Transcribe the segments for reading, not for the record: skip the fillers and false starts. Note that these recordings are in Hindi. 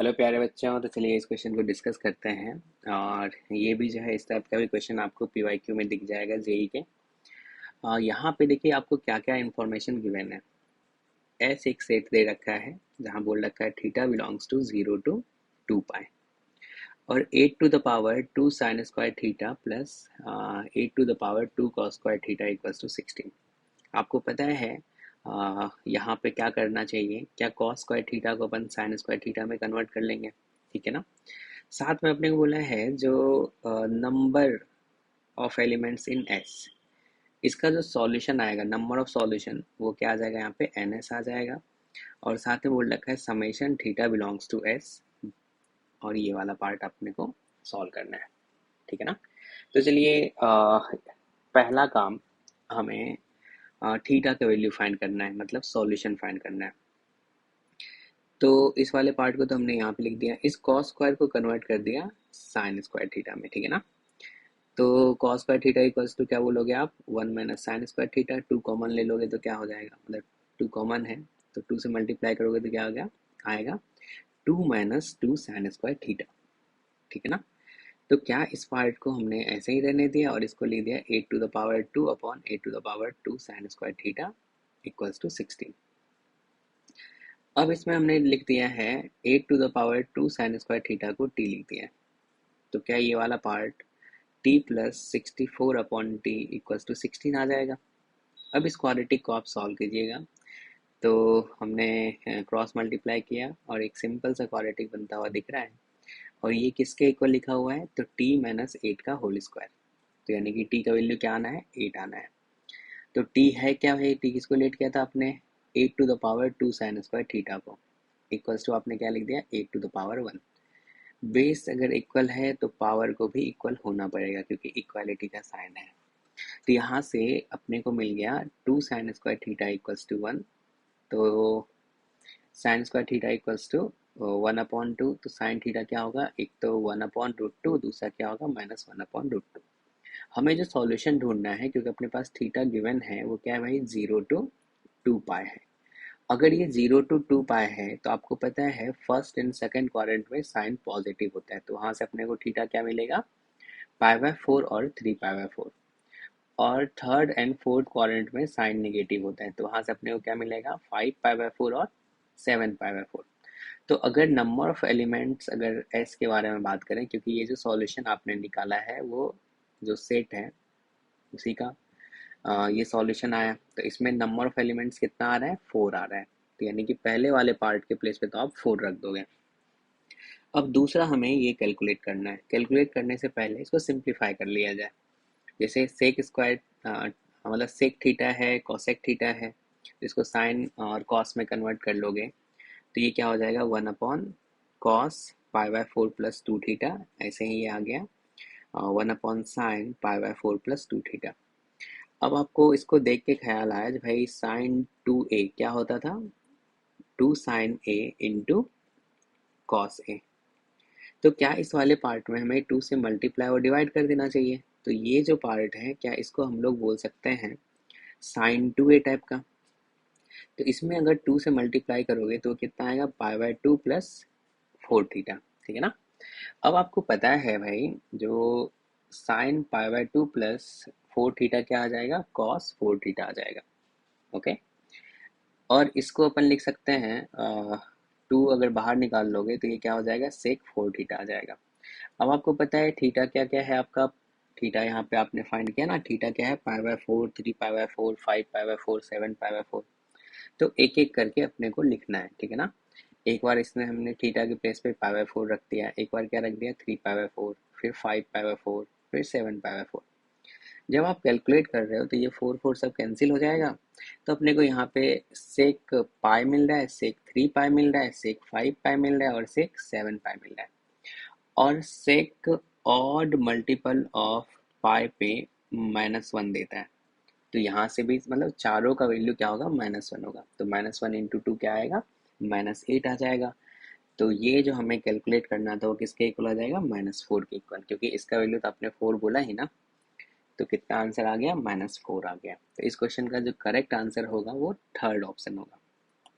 हेलो प्यारे बच्चों, तो चलिए इस क्वेश्चन को डिस्कस करते हैं। और ये भी जो है इस टाइप का भी क्वेश्चन आपको पीवाईक्यू में दिख जाएगा जेई के। यहाँ पे देखिए आपको क्या क्या इन्फॉर्मेशन गिवन है। एस एक सेट दे रखा है जहाँ बोल रखा है theta belongs to 0 to 2 pi और 8 to the power 2 sine square theta plus 8 to the power 2 cos square theta equals to 16। आपको पता है यहाँ पे क्या करना चाहिए, क्या कॉस स्क्वायर थीटा को अपन साइन स्क्वायर थीटा में कन्वर्ट कर लेंगे, ठीक है ना। साथ में अपने को बोला है जो number of elements in S, इसका जो सॉल्यूशन आएगा, नंबर ऑफ सॉल्यूशन, वो क्या आ जाएगा, यहाँ पे एन एस आ जाएगा। और साथ में बोल रखा है summation theta belongs to S, और ये वाला पार्ट अपने को सॉल्व करना है, ठीक है ना। तो चलिए पहला काम हमें थीटा का वैल्यू फाइंड करना है, मतलब सॉल्यूशन फाइंड करना है। तो इस वाले पार्ट को तो हमने यहाँ पे लिख दिया, इस कॉस स्क्वायर को कन्वर्ट कर दिया साइन स्क्वायर थीटा में, ठीक है ना। तो cos square theta equals to क्या बोलोगे आप, 1 - sin² थीटा। 2 कॉमन ले लोगे तो क्या हो जाएगा, मतलब 2 कॉमन है तो 2 से मल्टीप्लाई करोगे तो क्या हो गया, आएगा 2 - 2 sin² थीटा, ठीक है ना। तो क्या इस पार्ट को हमने ऐसे ही रहने दिया और इसको लिख दिया 8 to the power 2 upon 8 to the power 2 sin² theta equals to 16। अब इसमें हमने लिख दिया है 8 to the power 2 sin² theta को t लिख दिया है। तो क्या ये वाला part t plus 64 upon t equals to 16 आ जाएगा। अब इस क्वाड्रेटिक को आप सॉल्व कीजिएगा। तो हमने क्रॉस मल्टीप्लाई किया और एक सिंपल सा क्वाड्रेटिक बनता हुआ दिख रहा है। और ये किसके इक्वल लिखा हुआ है, तो t - 8 का होल स्क्वायर। तो यानी कि t का वैल्यू क्या आना है, 8 आना है। तो t है क्या भाई, t किसको लेट किया था आपने, 8 to the power 2 sin² theta को, इक्वल्स टू आपने क्या लिख दिया, 8 to the power 1। बेस अगर इक्वल है तो पावर को भी इक्वल होना पड़ेगा क्योंकि इक्वालिटी का साइन है। तो यहाँ से अपने को मिल गया 2 sin² थीटा इक्वल्स टू 1। तो sin² थीटा इक्वल्स टू 1/2। तो साइन थीटा क्या होगा, एक तो 1/√2, दूसरा क्या होगा -1/√2। हमें जो सॉल्यूशन ढूंढना है, क्योंकि अपने पास थीटा गिवन है, वो क्या है भाई, 0 to 2 पाई है। अगर ये 0 to 2 पाई है तो आपको पता है फर्स्ट एंड सेकंड क्वाड्रेंट में साइन पॉजिटिव होता है, तो वहां से अपने को थीटा क्या मिलेगा, π/4 और 3π/4। और थर्ड एंड फोर्थ क्वाड्रेंट में साइन नेगेटिव होता है, तो वहां से अपने को क्या मिलेगा, 5π/4 और 7π/4। तो अगर नंबर ऑफ एलिमेंट्स, अगर एस के बारे में बात करें, क्योंकि ये जो सॉल्यूशन आपने निकाला है वो जो सेट है उसी का ये सॉल्यूशन आया, तो इसमें नंबर ऑफ एलिमेंट्स कितना आ रहा है, 4 आ रहा है। तो यानी कि पहले वाले पार्ट के प्लेस पे तो आप 4 रख दोगे। अब दूसरा हमें ये कैलकुलेट करना है। कैलकुलेट करने से पहले इसको सिंप्लीफाई कर लिया जाए। जैसे सेक स्क्वायर, मतलब सेक थीटा है, कॉसेक थीटा है, इसको साइन और कॉस में कन्वर्ट कर लोगे तो ये क्या हो जाएगा, 1/cos π/4 प्लस 2 थीटा, ऐसे ही ये आ गया 1/sin π/4 प्लस 2 थीटा। अब आपको इसको देख के ख्याल आया कि भाई साइन 2a क्या होता था, 2 sin a into cos A. तो क्या इस वाले पार्ट में हमें 2 से मल्टीप्लाई और डिवाइड कर देना चाहिए। तो ये जो पार्ट है, क्या इसको हम लोग बोल सकते हैं साइन 2a टाइप का। तो इसमें अगर 2 से मल्टीप्लाई करोगे तो कितना आएगा, π/2 प्लस 4 थीटा, ठीक है ना। अब आपको पता है भाई जो साइन π/2 प्लस 4 थीटा क्या आ जाएगा, कॉस 4 थीटा आ जाएगा, ओके। और इसको अपन लिख सकते हैं 2 अगर बाहर निकाल लोगे तो ये क्या हो जाएगा, सेक 4 थीटा आ जाएगा। अब आपको पता है थीटा क्या क्या है आपका, थीटा यहाँ पे आपने फाइंड किया ना, थीटा क्या है, π/4, 3π/4, 5π/4, 7π/4। तो एक एक करके अपने को लिखना है, ठीक है ना। एक बार इसमें हमने थीटा के प्लेस पे π/4 रख दिया, एक बार क्या रख दिया, 3π/4, फिर 5π/4, फिर 7π/4। जब आप कैलकुलेट कर रहे हो तो ये 4 सब कैंसिल हो जाएगा। तो अपने को यहाँ पे सेक पाई मिल रहा है, सेक 3 पाई मिल रहा है, सेक 5 पाई मिल रहा है और सेक 7 पाई मिल रहा है। और सेक ऑड मल्टीपल ऑफ पाई पे -1 देता है। तो यहाँ से भी मतलब चारों का वैल्यू क्या होगा, -1 होगा। तो -1 इंटू 2 क्या आएगा, -8 आ जाएगा। तो ये जो हमें कैलकुलेट करना था वो किसके इक्वल आ जाएगा, -4 के इक्वल, क्योंकि इसका वैल्यू तो आपने 4 बोला ही ना। तो कितना आंसर आ गया, -4 आ गया। तो इस क्वेश्चन का जो करेक्ट आंसर होगा वो थर्ड ऑप्शन होगा,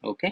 ओके।